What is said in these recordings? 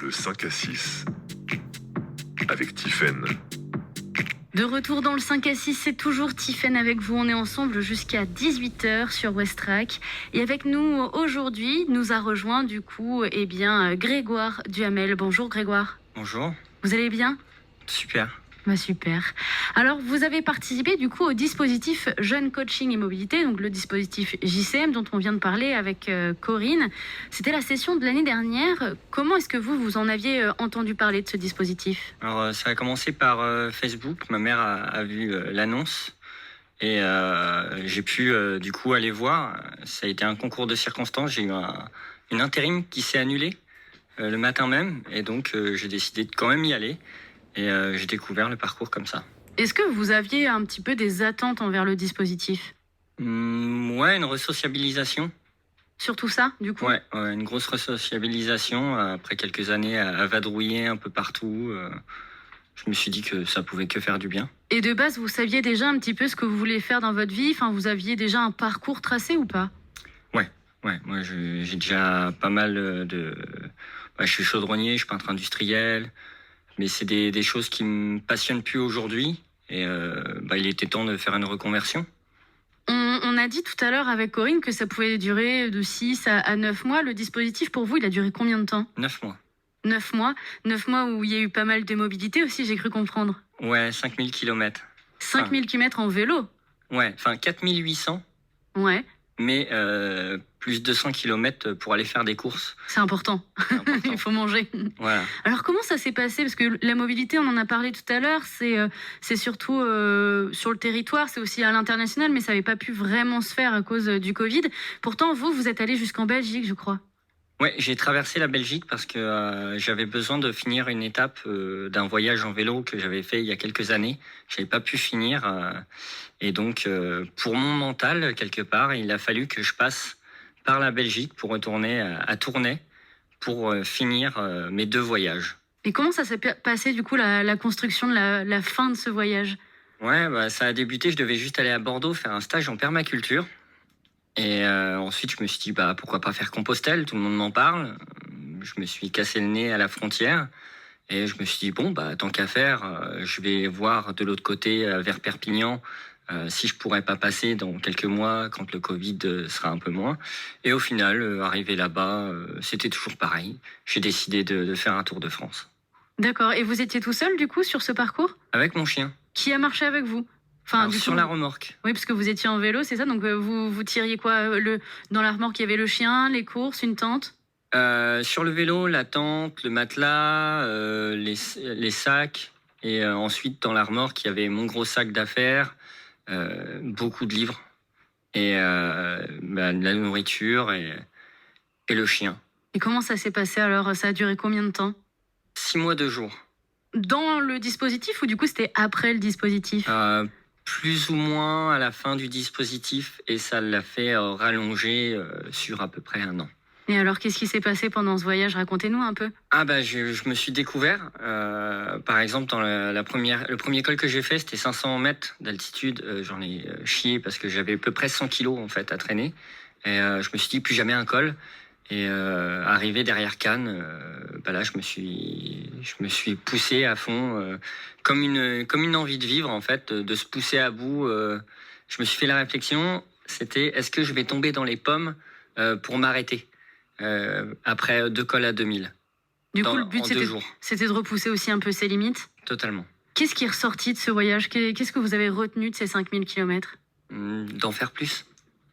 Le 5 à 6 avec Tiffaine. De retour dans le 5 à 6, c'est toujours Tiffaine avec vous. On est ensemble jusqu'à 18h sur Westrack. Et avec nous aujourd'hui, nous a rejoint du coup Grégoire Duhamel. Bonjour Grégoire. Bonjour. Vous allez bien ? Super. Super. Alors, vous avez participé du coup au dispositif Jeunes Coaching et Mobilité, donc le dispositif JCM dont on vient de parler avec Corinne. C'était la session de l'année dernière. Comment est-ce que vous en aviez entendu parler de ce dispositif ? Alors, ça a commencé par Facebook. Ma mère a vu l'annonce et j'ai pu du coup aller voir. Ça a été un concours de circonstances. J'ai eu une intérim qui s'est annulée le matin même et donc j'ai décidé de quand même y aller. Et j'ai découvert le parcours comme ça. Est-ce que vous aviez un petit peu des attentes envers le dispositif ? Ouais, une resociabilisation. Surtout ça, du coup ? Ouais, une grosse resociabilisation. Après quelques années à vadrouiller un peu partout, je me suis dit que ça pouvait que faire du bien. Et de base, vous saviez déjà un petit peu ce que vous voulez faire dans votre vie ? Enfin, vous aviez déjà un parcours tracé ou pas ? Ouais, moi j'ai déjà pas mal de... je suis chaudronnier, je suis peintre industriel... Mais c'est des choses qui me passionnent plus aujourd'hui. Et il était temps de faire une reconversion. On a dit tout à l'heure avec Corinne que ça pouvait durer de 6 à 9 mois. Le dispositif, pour vous, il a duré combien de temps ? 9 mois. 9 mois. 9 mois où il y a eu pas mal de mobilité aussi, j'ai cru comprendre. Ouais, 5000 km. 5000 km en vélo ? Ouais, 4800. Ouais. Mais plus de 200 km pour aller faire des courses. C'est important. Il faut manger. Voilà. Alors comment ça s'est passé ? Parce que la mobilité, on en a parlé tout à l'heure, c'est surtout sur le territoire, c'est aussi à l'international, mais ça n'avait pas pu vraiment se faire à cause du Covid. Pourtant, vous êtes allé jusqu'en Belgique, je crois. Ouais, j'ai traversé la Belgique parce que j'avais besoin de finir une étape d'un voyage en vélo que j'avais fait il y a quelques années. J'avais pas pu finir et donc pour mon mental quelque part, il a fallu que je passe par la Belgique pour retourner à Tournai pour finir mes 2 voyages. Et comment ça s'est passé du coup la construction de la fin de ce voyage ? Ouais, ça a débuté. Je devais juste aller à Bordeaux faire un stage en permaculture. Et ensuite, je me suis dit, pourquoi pas faire Compostelle ? Tout le monde m'en parle. Je me suis cassé le nez à la frontière. Et je me suis dit, tant qu'à faire, je vais voir de l'autre côté, vers Perpignan, si je pourrais pas passer dans quelques mois, quand le Covid sera un peu moins. Et au final, arrivé là-bas, c'était toujours pareil. J'ai décidé de faire un tour de France. D'accord. Et vous étiez tout seul, du coup, sur ce parcours ? Avec mon chien. Qui a marché avec vous ? Sur la remorque. Oui, parce que vous étiez en vélo, c'est ça ? Donc vous tiriez quoi ? Dans la remorque, il y avait le chien, les courses, une tente ? Sur le vélo, la tente, le matelas, les sacs. Et ensuite, dans la remorque, il y avait mon gros sac d'affaires, beaucoup de livres, et de la nourriture et le chien. Et comment ça s'est passé alors ? Ça a duré combien de temps ? 6 mois, 2 jours. Dans le dispositif ou du coup c'était après le dispositif ? Plus ou moins à la fin du dispositif, et ça l'a fait rallonger sur à peu près 1 an. Et alors, qu'est-ce qui s'est passé pendant ce voyage ? Racontez-nous un peu. Je me suis découvert. Par exemple, dans le premier col que j'ai fait, c'était 500 mètres d'altitude. J'en ai chié parce que j'avais à peu près 100 kilos en fait, à traîner. Et je me suis dit, plus jamais un col. Et arrivé derrière Cannes, là, je me suis poussé à fond, comme une envie de vivre, en fait, de se pousser à bout. Je me suis fait la réflexion, c'était, est-ce que je vais tomber dans les pommes pour m'arrêter après 2 cols à 2000. Du coup, le but, en 2 jours. C'était de repousser aussi un peu ses limites ? Totalement. Qu'est-ce qui est ressorti de ce voyage ? Qu'est-ce que vous avez retenu de ces 5000 km ? D'en faire plus.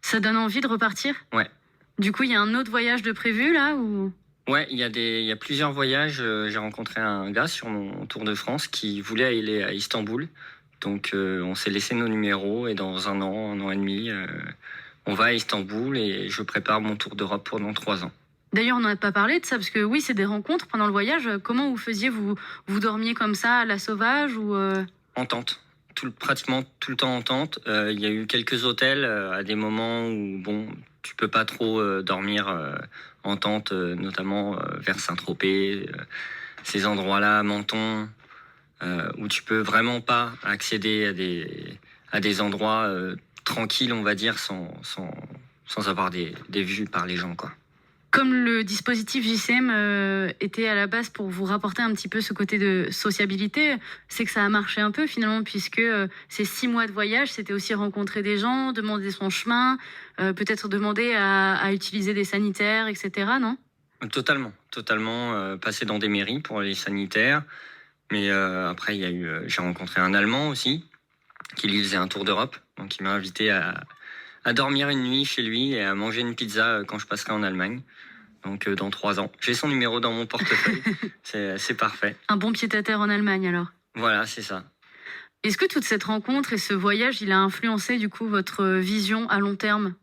Ça donne envie de repartir ? Ouais. Du coup, il y a un autre voyage de prévu, là, ou... Ouais, il y a plusieurs voyages. J'ai rencontré un gars sur mon Tour de France qui voulait aller à Istanbul. Donc, on s'est laissé nos numéros et dans 1 an et demi, on va à Istanbul et je prépare mon Tour d'Europe pendant 3 ans. D'ailleurs, on n'en a pas parlé de ça, parce que oui, c'est des rencontres pendant le voyage. Comment vous faisiez ? Vous dormiez comme ça, à la sauvage ou En tente. Pratiquement tout le temps en tente. Il y a eu quelques hôtels à des moments où, tu peux pas trop dormir en tente, notamment vers Saint-Tropez, ces endroits-là, Menton, où tu peux vraiment pas accéder à des endroits tranquilles, on va dire, sans avoir des vues par les gens, quoi. Comme le dispositif JCM était à la base pour vous rapporter un petit peu ce côté de sociabilité, c'est que ça a marché un peu finalement, puisque ces 6 mois de voyage, c'était aussi rencontrer des gens, demander son chemin, peut-être demander à utiliser des sanitaires, etc., non? Totalement, totalement. Passer dans des mairies pour les sanitaires. Mais après, j'ai rencontré un Allemand aussi, qui lui faisait un tour d'Europe. Donc il m'a invité à dormir une nuit chez lui et à manger une pizza quand je passerai en Allemagne. Donc dans 3 ans. J'ai son numéro dans mon portefeuille. C'est parfait. Un bon pied-à-terre en Allemagne alors. Voilà, c'est ça. Est-ce que toute cette rencontre et ce voyage, il a influencé du coup votre vision à long terme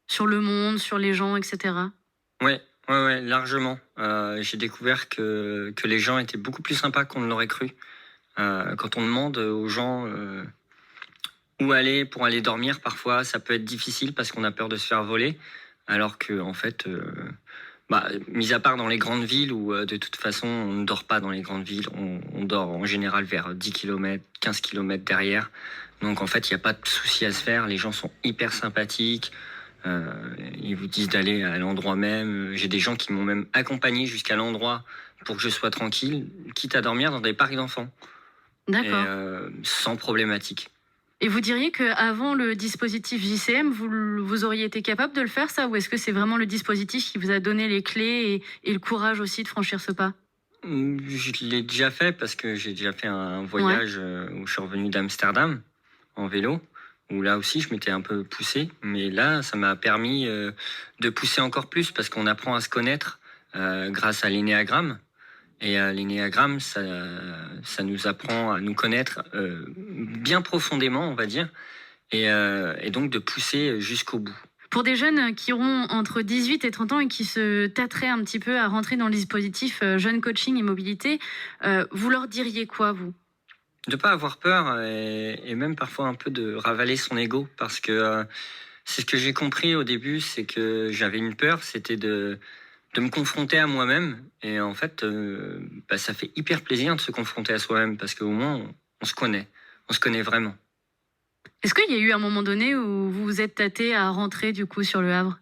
sur le monde, sur les gens, etc.? Ouais, largement. J'ai découvert que les gens étaient beaucoup plus sympas qu'on ne l'aurait cru. Quand on demande aux gens où aller pour aller dormir, parfois ça peut être difficile parce qu'on a peur de se faire voler. Alors que, en fait, mis à part dans les grandes villes où de toute façon on ne dort pas dans les grandes villes, on dort en général vers 10 km, 15 km derrière. Donc en fait, il n'y a pas de souci à se faire. Les gens sont hyper sympathiques. Ils vous disent d'aller à l'endroit même. J'ai des gens qui m'ont même accompagné jusqu'à l'endroit pour que je sois tranquille, quitte à dormir dans des parcs d'enfants. D'accord. Sans problématique. Et vous diriez qu'avant le dispositif JCM, vous auriez été capable de le faire, ça? Ou est-ce que c'est vraiment le dispositif qui vous a donné les clés et le courage aussi de franchir ce pas? Je l'ai déjà fait parce que j'ai déjà fait un voyage où je suis revenu d'Amsterdam en vélo, où là aussi je m'étais un peu poussé. Mais là, ça m'a permis de pousser encore plus parce qu'on apprend à se connaître grâce à l'énéagramme. Et l'énéagramme, ça nous apprend à nous connaître bien profondément, on va dire, et donc de pousser jusqu'au bout. Pour des jeunes qui auront entre 18 et 30 ans et qui se tâteraient un petit peu à rentrer dans le dispositif Jeune Coaching et Mobilité, vous leur diriez quoi, vous? De ne pas avoir peur et même parfois un peu de ravaler son ego, parce que c'est ce que j'ai compris au début, c'est que j'avais une peur, c'était de me confronter à moi-même. Et en fait, ça fait hyper plaisir de se confronter à soi-même parce qu'au moins, on se connaît vraiment. Est-ce qu'il y a eu un moment donné où vous vous êtes tâté à rentrer du coup sur le Havre?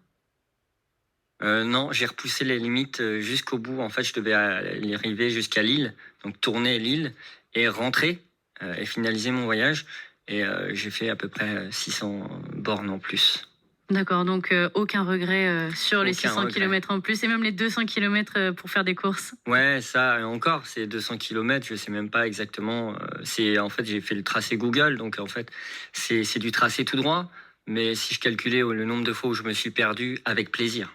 Non, j'ai repoussé les limites jusqu'au bout. En fait, je devais arriver jusqu'à Lille, donc tourner Lille et rentrer et finaliser mon voyage. Et j'ai fait à peu près 600 bornes en plus. D'accord, donc aucun regret sur les 600 km en plus et même les 200 km pour faire des courses. Ouais, ça encore, c'est 200 km, je sais même pas exactement. En fait, j'ai fait le tracé Google, donc en fait, c'est du tracé tout droit. Mais si je calculais le nombre de fois où je me suis perdu, avec plaisir.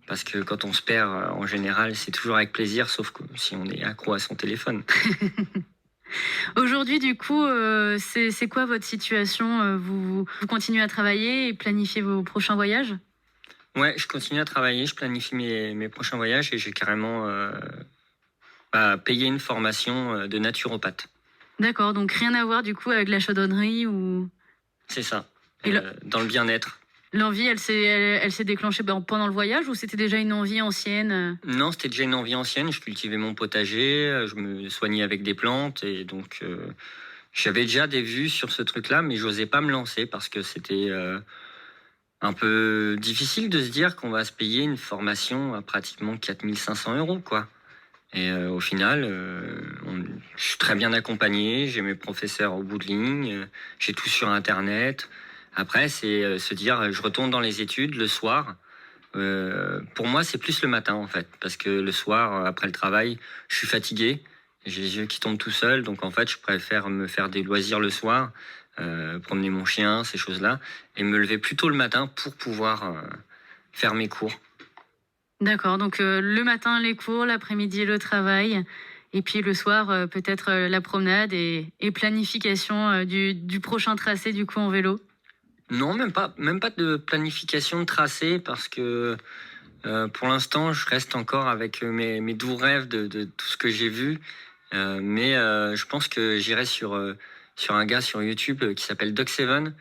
Parce que quand on se perd, en général, c'est toujours avec plaisir, sauf que si on est accro à son téléphone. Aujourd'hui, du coup, c'est quoi votre situation? Vous continuez à travailler et planifier vos prochains voyages? Ouais, je continue à travailler, je planifie mes prochains voyages et j'ai carrément payé une formation de naturopathe. D'accord, donc rien à voir du coup avec la chaudronnerie ou... C'est ça, Et dans le bien-être. L'envie, elle s'est déclenchée pendant le voyage ou c'était déjà une envie ancienne? Non, c'était déjà une envie ancienne. Je cultivais mon potager, je me soignais avec des plantes et donc j'avais déjà des vues sur ce truc-là, mais j'osais pas me lancer parce que c'était un peu difficile de se dire qu'on va se payer une formation à pratiquement 4500 €, quoi. Et au final, je suis très bien accompagné, j'ai mes professeurs au bout de ligne, j'ai tout sur Internet. Après, c'est se dire, je retourne dans les études le soir. Pour moi, c'est plus le matin, en fait, parce que le soir, après le travail, je suis fatigué, j'ai les yeux qui tombent tout seuls, donc en fait, je préfère me faire des loisirs le soir, promener mon chien, ces choses-là, et me lever plus tôt le matin pour pouvoir faire mes cours. D'accord, donc le matin les cours, l'après-midi le travail, et puis le soir peut-être la promenade et planification du prochain tracé du coup en vélo. Non, même pas de planification de tracé parce que pour l'instant, je reste encore avec mes doux rêves de tout ce que j'ai vu. Mais je pense que j'irai sur un gars sur YouTube qui s'appelle Doc7,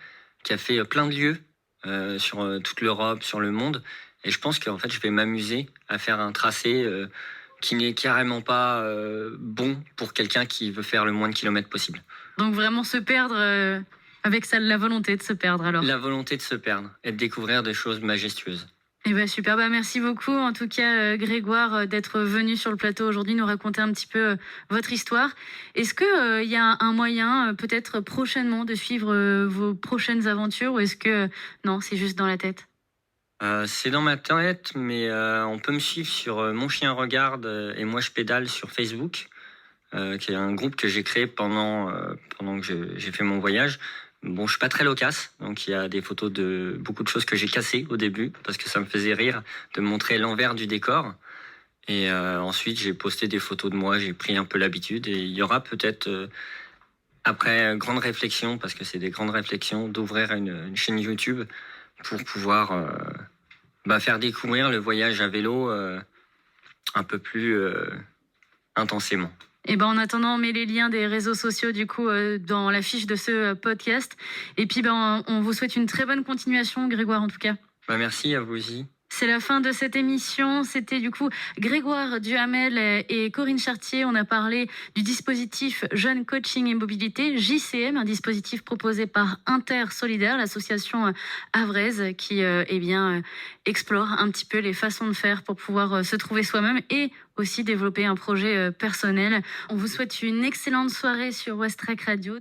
qui a fait plein de lieux sur toute l'Europe, sur le monde. Et je pense qu'en fait, je vais m'amuser à faire un tracé qui n'est carrément pas bon pour quelqu'un qui veut faire le moins de kilomètres possible. Donc vraiment se perdre... Avec ça, la volonté de se perdre alors. La volonté de se perdre et de découvrir des choses majestueuses. Eh ben super, merci beaucoup en tout cas Grégoire d'être venu sur le plateau aujourd'hui nous raconter un petit peu votre histoire. Est-ce que il y a un moyen peut-être prochainement de suivre vos prochaines aventures ou est-ce que non, c'est juste dans la tête? C'est dans ma tête, mais on peut me suivre sur Mon Chien Regarde et Moi Je Pédale sur Facebook, qui est un groupe que j'ai créé pendant que j'ai fait mon voyage. Bon, je suis pas très loquace, donc il y a des photos de beaucoup de choses que j'ai cassées au début, parce que ça me faisait rire de montrer l'envers du décor. Et ensuite, j'ai posté des photos de moi, j'ai pris un peu l'habitude. Et il y aura peut-être, après grande réflexion, parce que c'est des grandes réflexions, d'ouvrir une chaîne YouTube pour pouvoir faire découvrir le voyage à vélo un peu plus intensément. Et en attendant, on met les liens des réseaux sociaux du coup dans la fiche de ce podcast. Et puis on vous souhaite une très bonne continuation, Grégoire en tout cas. Merci à vous aussi. C'est la fin de cette émission. C'était du coup Grégoire Duhamel et Corinne Chartier. On a parlé du dispositif Jeunes Coaching et Mobilité, JCM, un dispositif proposé par Inter Solidaire, l'association havraise qui explore un petit peu les façons de faire pour pouvoir se trouver soi-même et aussi développer un projet personnel. On vous souhaite une excellente soirée sur West Track Radio.